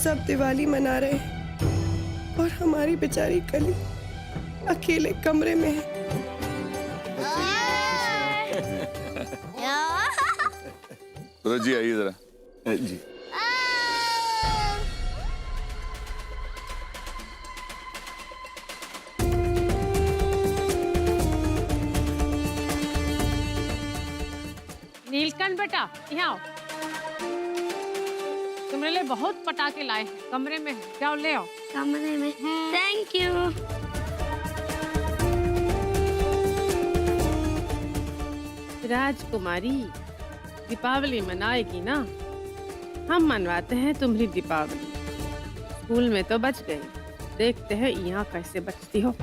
सब दिवाली मना रहे हैं और हमारी बेचारी कली अकेले कमरे में है। सूरज जी आइए जरा। जी नीलकंठ बेटा यहाँ आओ। तुम्हारे लिए बहुत पटाखे लाए हैं, कमरे में है, जाओ ले आओ। कमरे में। Thank you. राजकुमारी दीपावली मनाएगी ना? हम मनवाते हैं तुम्हारी दीपावली। स्कूल में तो बच गई, देखते हैं यहाँ कैसे बचती हो।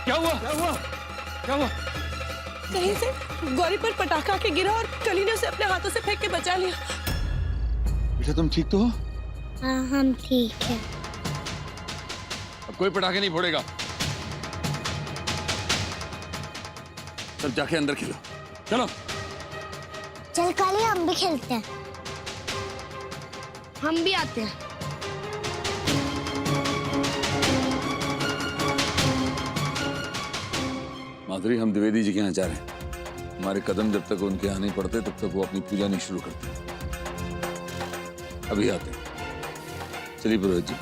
क्या हुआ? क्या हुआ? कहीं से गौरी पर पटाखा के गिरा और कली ने उसे अपने हाथों से फेंक के बचा लिया। बेटा तुम ठीक तो हो? हाँ हम ठीक है। अब कोई पटाखे नहीं फोड़ेगा। सब जाके अंदर खेलो। चलो चल काली हम भी खेलते हैं। हम भी आते हैं। माधुरी, हम द्विवेदी जी के यहाँ जा रहे हैं। हमारे कदम जब तक उनके यहाँ नहीं पड़ते तब तक वो अपनी पूजा नहीं शुरू करते। अभी आते हैं। चलिए पुरोहित जी।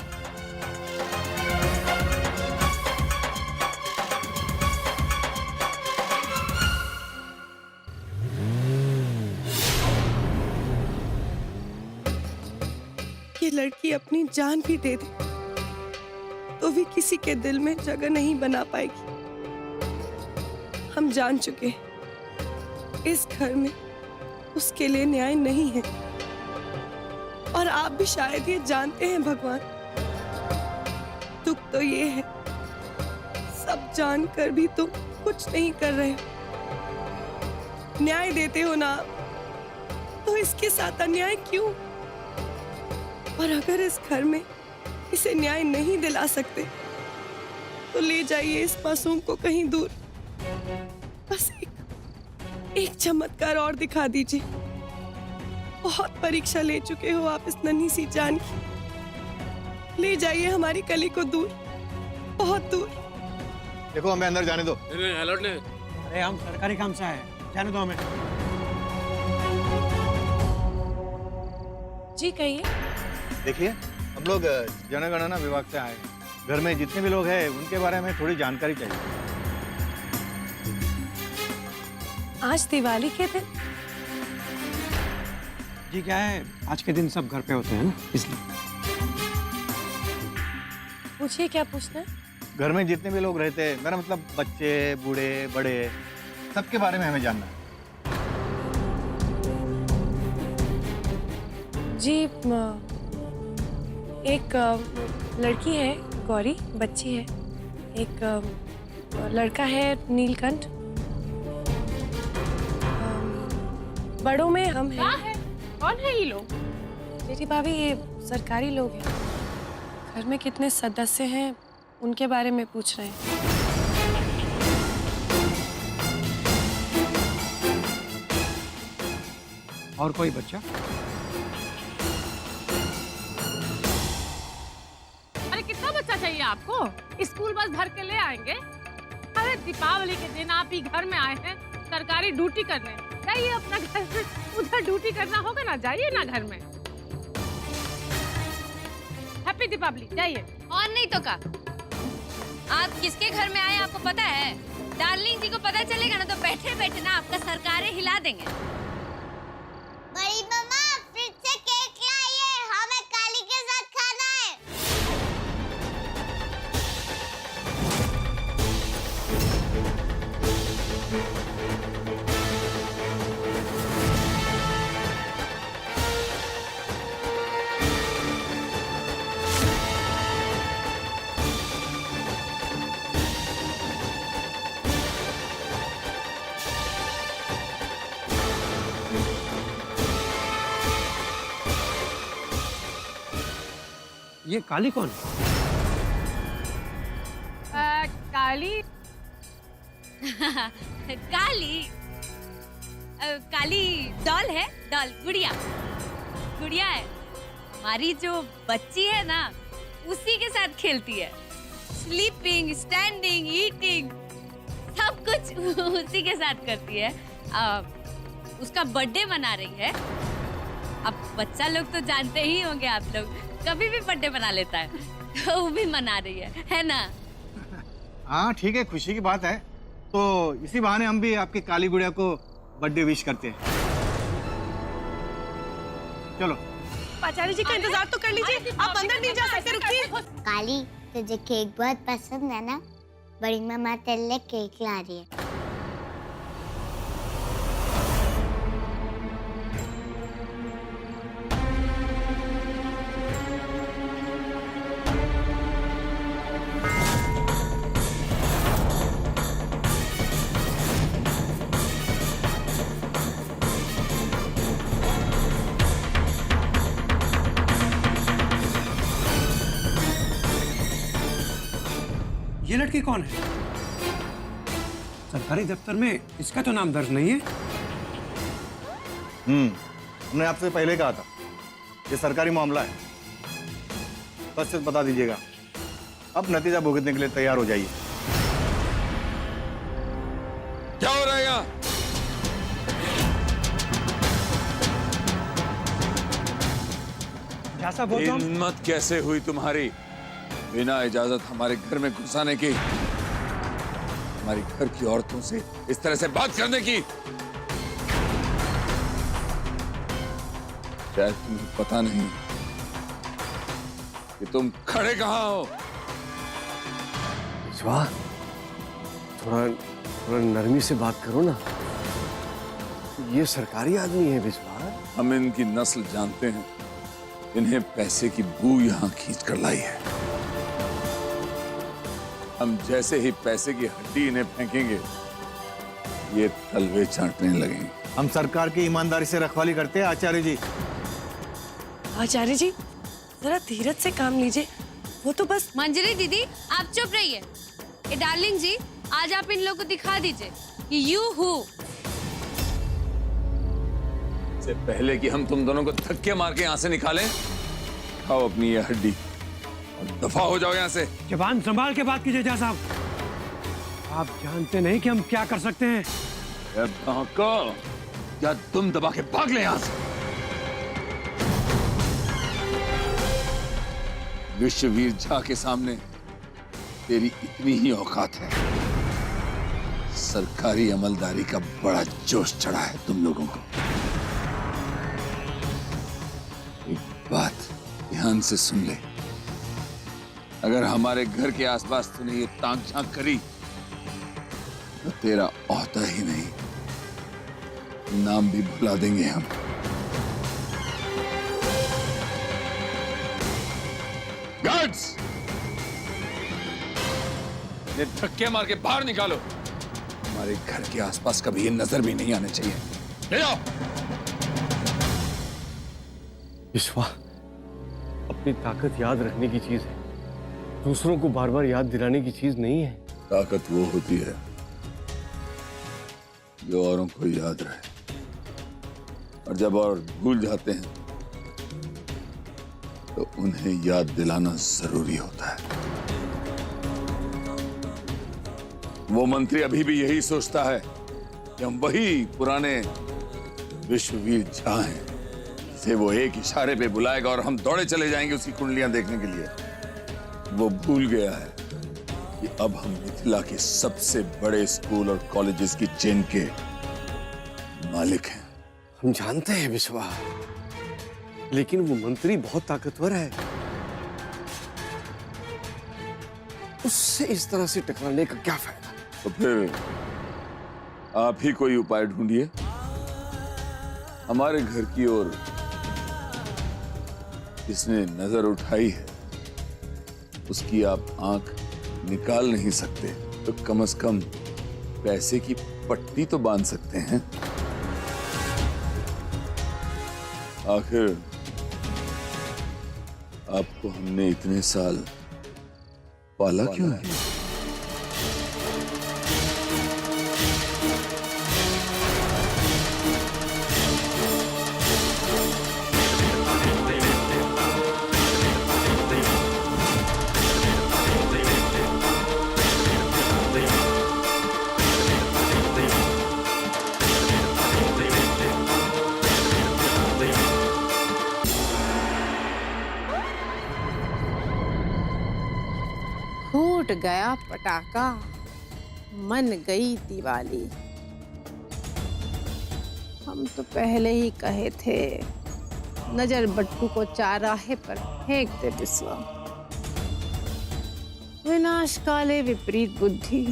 ये लड़की अपनी जान भी दे दे तो भी किसी के दिल में जगह नहीं बना पाएगी। हम जान चुके हैं इस घर में उसके लिए न्याय नहीं है, और आप भी शायद ये जानते हैं। भगवान, दुख तो ये है सब जानकर भी तुम कुछ नहीं कर रहे हो। न्याय देते हो ना तो इसके साथ अन्याय क्यों? और अगर इस घर में इसे न्याय नहीं दिला सकते तो ले जाइए इस मासूम को कहीं दूर। बस एक चमत्कार और दिखा दीजिए। बहुत परीक्षा ले चुके हो आप इस नन्ही सी जान की। ले जाइए हमारी कली को दूर, बहुत दूर। देखो हमें अंदर जाने दो। अलर्ट नहीं। अरे हम सरकारी काम से आए हैं, जाने दो हमें। जी कहिए। देखिए हम लोग जनगणना विभाग से आए हैं। घर में जितने भी लोग हैं उनके बारे में थोड़ी जानकारी चाहिए। आज दिवाली के दिन जी क्या है, आज के दिन सब घर पे होते हैं ना, इसलिए। पूछिए क्या पूछना है। घर में जितने भी लोग रहते हैं, मेरा मतलब बच्चे, बूढ़े, बड़े, सबके बारे में हमें जानना है। जी एक लड़की है गौरी, बच्ची है। एक लड़का है नीलकंठ। बड़ों में हम हैं। क्या है? कौन है ये लोग? बेटी भाभी ये सरकारी लोग हैं। घर में कितने सदस्य हैं उनके बारे में पूछ रहे हैं। और कोई बच्चा? अरे कितना बच्चा चाहिए आपको? स्कूल बस भर के ले आएंगे। अरे दीपावली के दिन आप ही घर में आए हैं सरकारी ड्यूटी करने। जाइए अपना घर से, उधर ड्यूटी करना होगा ना, जाइए ना घर में। हैप्पी दीपावली, जाइए। और नहीं तो का, आप किसके घर में आए आपको पता है? डार्लिंग जी को पता चलेगा ना तो बैठे बैठे ना आपका सरकारें हिला देंगे। बड़ी मम्मा फ्रिज से केक लाइए, हमें काली के साथ खाना है। ये काली कौन है? काली काली काली डॉल है, डॉल गुड़िया गुड़िया है। हमारी जो बच्ची है ना उसी के साथ खेलती है। स्लीपिंग, स्टैंडिंग, ईटिंग सब कुछ उसी के साथ करती है। उसका बर्थडे मना रही है। अब बच्चा लोग तो जानते ही होंगे आप लोग, कभी भी बर्थडे मना लेता है तो वो भी मना रही है ना? हाँ ठीक है, खुशी की बात है। तो इसी बहाने हम भी आपकी काली गुड़िया को बर्थडे विश करते हैं। चलो आचार्य जी का इंतजार तो कर लीजिए, आप अंदर नहीं जा सकते, रुकिए। काली, तुझे केक बहुत पसंद है ना? बड़ी मम्मा तेरे लिए केक ला रही है। ये लड़की कौन है? सरकारी दफ्तर में इसका तो नाम दर्ज नहीं है। हमने आपसे पहले कहा था ये सरकारी मामला है, सच सच बता दीजिएगा। अब नतीजा भुगतने के लिए तैयार हो जाइए। क्या हो रहा है यहाँ? जैसा बोल रहा हूं, हिम्मत कैसे हुई तुम्हारी बिना इजाजत हमारे घर में घुस आने की, हमारी घर की औरतों से इस तरह से बात करने की? शायद तुम्हें पता नहीं कि तुम खड़े कहां हो। विश्वा, थोड़ा नरमी से बात करो ना। ये सरकारी आदमी है विश्वा। हम इनकी नस्ल जानते हैं, इन्हें पैसे की बू यहां खींच कर लाई है। हम जैसे ही पैसे की हड्डी इन्हें फेंकेंगे ये तलवे चाटने लगेंगे। हम सरकार की ईमानदारी से रखवाली करते हैं आचार्य जी। आचार्य जी जरा धीरज से काम लीजिए, वो तो बस। मंजरी दीदी आप चुप रहिए। ए डार्लिंग जी आज आप इन लोगों को दिखा दीजिए कि यू हू। इससे पहले कि हम तुम दोनों को धक्के मार के यहाँ से निकालें, खाओ अपनी ये हड्डी और दफा हो जाओ यहाँ से। जबान संभाल के बात कीजिए जज साहब। आप जानते नहीं कि हम क्या कर सकते हैं। क्या तुम दबा के भाग ले यहाँ से। विश्ववीर झा के सामने तेरी इतनी ही औकात है। सरकारी अमलदारी का बड़ा जोश चढ़ा है तुम लोगों को। एक बात ध्यान से सुन ले, अगर हमारे घर के आसपास तूने ये ताक झांक करी तो तेरा ओहदा ही नहीं, नाम भी भुला देंगे हम। गार्ड्स, ये धक्के मार के बाहर निकालो। हमारे घर के आसपास कभी ये नजर भी नहीं आने चाहिए। ले जाओ। विश्वा, अपनी ताकत याद रखने की चीज है, दूसरों को बार बार याद दिलाने की चीज नहीं है। ताकत वो होती है जो औरों को याद रहे, और जब और भूल जाते हैं तो उन्हें याद दिलाना जरूरी होता है। वो मंत्री अभी भी यही सोचता है कि हम वही पुराने विश्ववीर झा हैं, जिसे वो एक इशारे पे बुलाएगा और हम दौड़े चले जाएंगे उसकी कुंडलियां देखने के लिए। वो भूल गया है कि अब हम मिथिला के सबसे बड़े स्कूल और कॉलेजेस की चेन के मालिक हैं। हम जानते हैं विश्वा, लेकिन वो मंत्री बहुत ताकतवर है। उससे इस तरह से टकराने का क्या फायदा? तो फिर आप ही कोई उपाय ढूंढिए। हमारे घर की ओर जिसने नजर उठाई है उसकी आप आंख निकाल नहीं सकते, तो कम से कम पैसे की पट्टी तो बांध सकते हैं। आखिर आपको हमने इतने साल पाला क्यों है? फूट गया पटाखा, मन गई दिवाली। हम तो पहले ही कहे थे, नजर बट्टू को चाराहे पर फेंक दे बिस्वा। विनाश काले विपरीत बुद्धि।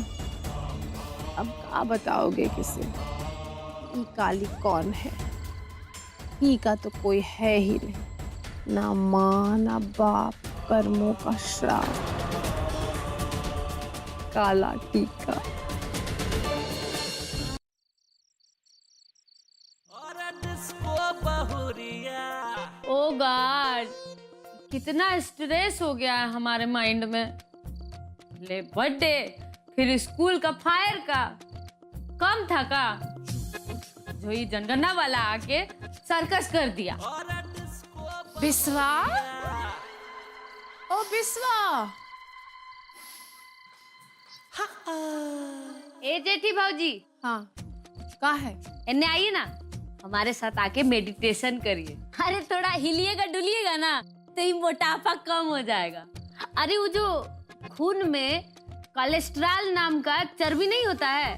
अब क्या बताओगे किसे? ई काली कौन है? ई का तो कोई है ही नहीं, ना माँ ना बाप, कर्मों का श्राप, काला टीका। ओ गॉड, कितना स्ट्रेस हो गया है हमारे माइंड में। ले बर्थडे, फिर स्कूल का फायर का, कम था का? जो ये जनगणना वाला आके सर्कस कर दिया। बिस्वा, ओ बिस्वा। ए जेठी भाजी, हाँ, का है? इन्हें आइए ना, हमारे साथ आके मेडिटेशन करिए। अरे थोड़ा हिलिएगा डुलिएगा ना तो ये मोटापा कम हो जाएगा। अरे वो जो खून में कोलेस्ट्रॉल नाम का चर्बी नहीं होता है,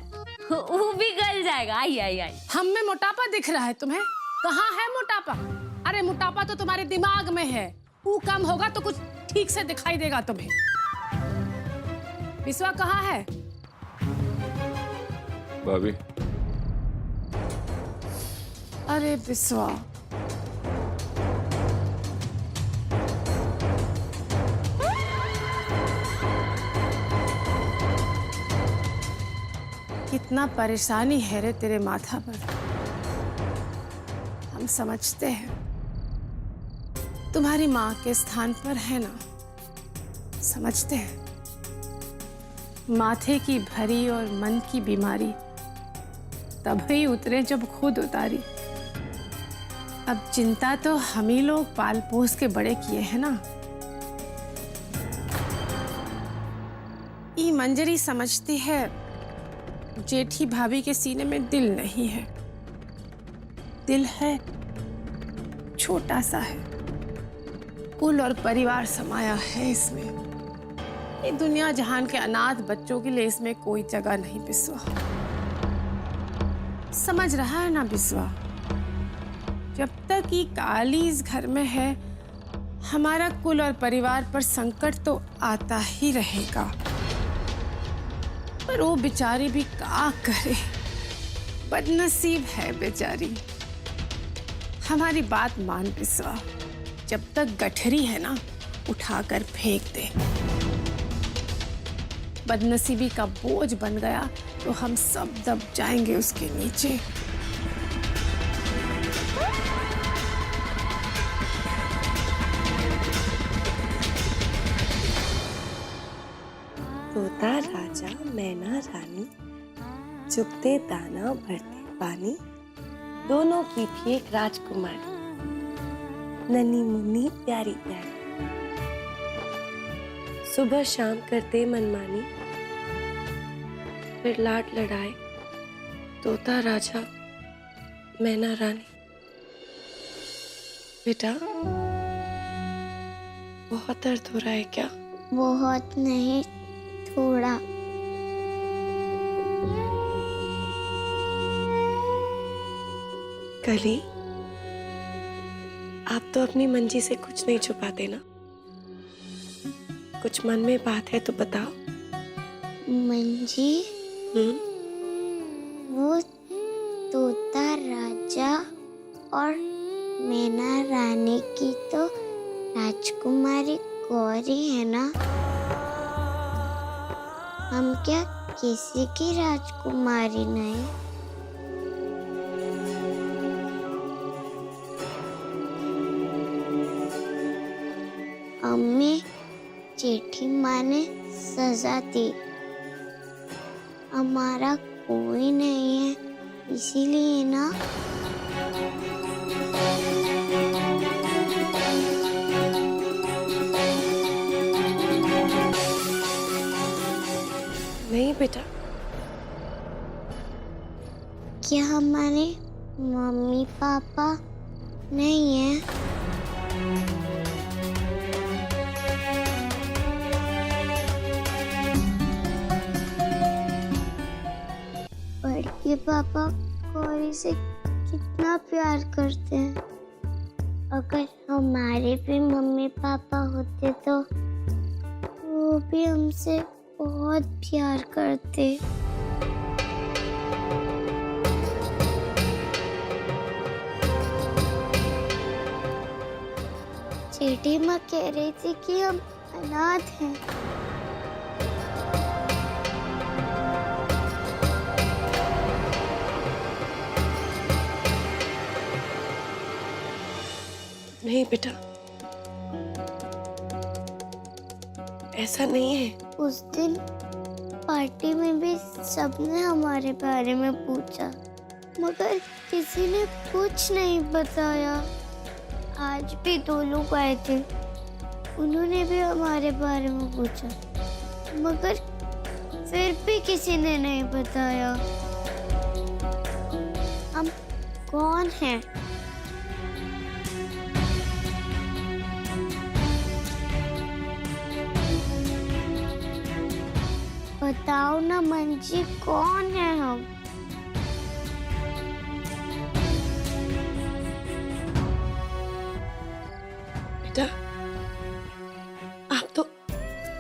वो भी गल जाएगा। आई आई आई। हम में मोटापा दिख रहा है तुम्हें? कहाँ है मोटापा? अरे मोटापा तो तुम्हारे दिमाग में है। वो कम होगा तो कुछ ठीक से दिखाई देगा तुम्हें। बिस्वा कहाँ है? भाभी, अरे बिस्वा, कितना परेशानी है रे तेरे माथा पर। हम समझते हैं तुम्हारी माँ के स्थान पर है ना, समझते हैं। माथे की भरी और मन की बीमारी तभी उतरे जब खुद उतारी। अब चिंता तो हम ही लोग पाल पोस के बड़े किए हैं ना। ई मंजरी समझती है जेठी भाभी के सीने में दिल नहीं है। दिल है, छोटा सा है, कुल और परिवार समाया है इसमें। ये दुनिया जहान के अनाथ बच्चों के लिए इसमें कोई जगह नहीं बिस्वा। समझ रहा है ना बिस्वा? जब तक ये काली इस घर में है, हमारा कुल और परिवार पर संकट तो आता ही रहेगा। पर वो बेचारी भी क्या करे, बदनसीब है बेचारी। हमारी बात मान बिस्वा, जब तक गठरी है ना, उठाकर फेंक दे। बदनसीबी का बोझ बन गया तो हम सब दब जाएंगे उसके नीचे। तोता राजा मैना रानी, चुगते दाना भरते पानी, दोनों की थी एक राजकुमारी, नन्ही मुन्नी प्यारी प्यारी। सुबह शाम करते मनमानी, फिर लाड लड़ाए तोता राजा मैना रानी। बेटा, बहुत दर्द हो रहा है क्या? बहुत नहीं, थोड़ा। कली, आप तो अपनी मंजी से कुछ नहीं छुपाते ना? कुछ मन में बात है तो बताओ। मंजी, वो तोता राजा और मैना रानी की तो राजकुमारी गौरी है ना? हम क्या किसी की राजकुमारी नहीं? हमें जेठी माँ ने सजा दी। हमारा कोई नहीं है इसीलिए ना। नहीं बेटा। क्या हमारे मम्मी पापा नहीं है? बड़के पापा गौरी से कितना प्यार करते हैं। अगर हमारे भी मम्मी पापा होते तो वो भी हमसे बहुत प्यार करते। जेठी माँ कह रही थी कि हम अनाथ हैं। नहीं बेटा, ऐसा नहीं है। उस दिन पार्टी में भी सबने हमारे बारे में पूछा, मगर किसी ने कुछ नहीं बताया। आज भी 2 लोग आए थे, उन्होंने भी हमारे बारे में पूछा, मगर फिर भी किसी ने नहीं बताया। हम कौन हैं? बताओ ना मंजी, कौन है हम? बेटा, आप तो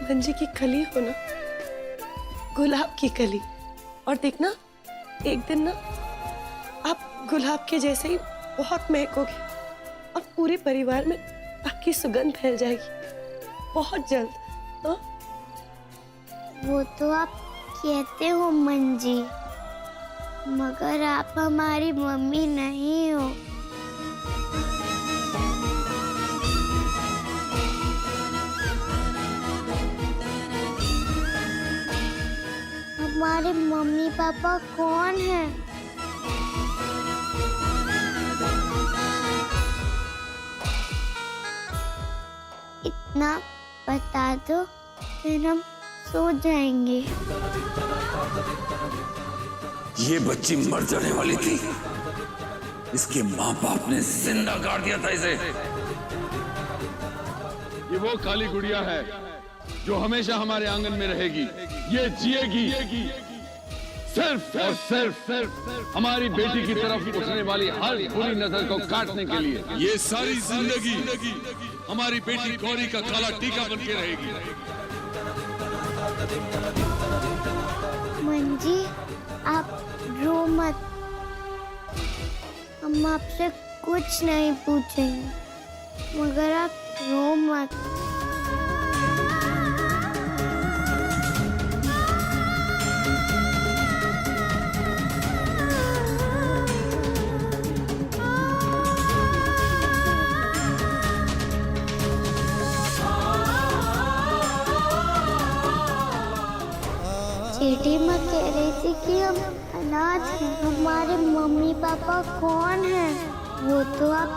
मंजी की कली हो ना, गुलाब की कली। और देखना, एक दिन ना आप गुलाब के जैसे ही बहुत महकोगे और पूरे परिवार में आपकी सुगंध फैल जाएगी बहुत जल्द। हाँ? वो तो आप कहते हो मंजी, मगर आप हमारी मम्मी नहीं हो। हमारे मम्मी पापा कौन हैं? इतना बता दो, फिर हम सो जाएंगे। ये बच्ची मर जाने वाली थी, इसके माँ बाप ने जिंदा गाड़ दिया था इसे। ये वो काली गुड़िया है जो हमेशा हमारे आंगन में रहेगी। ये जिएगी सिर्फ और सिर्फ हमारी बेटी की तरफ उठने वाली हर बुरी नजर को काटने के लिए। ये सारी जिंदगी हमारी बेटी गौरी का काला टीका बन के रहेगी। मंजी, आप रो मत, हम आपसे कुछ नहीं पूछेंगे, मगर आप रो मत। जेठी माँ कह रही थी कि हम अनाथ हैं। हमारे मम्मी पापा कौन हैं? वो तो आप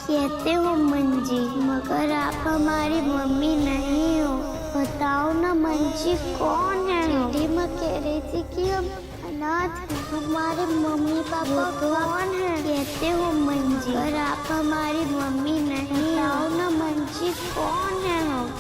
कहते हो मंजी, मगर आप हमारी मम्मी नहीं हो। बताओ ना मंजी, कौन है? जेठी माँ कह रही थी कि हम अनाथ हैं। हमारे मम्मी पापा कौन हैं? कहते हो मंजी, मगर आप हमारी मम्मी नहीं। बताओ ना मंजी, कौन है हम?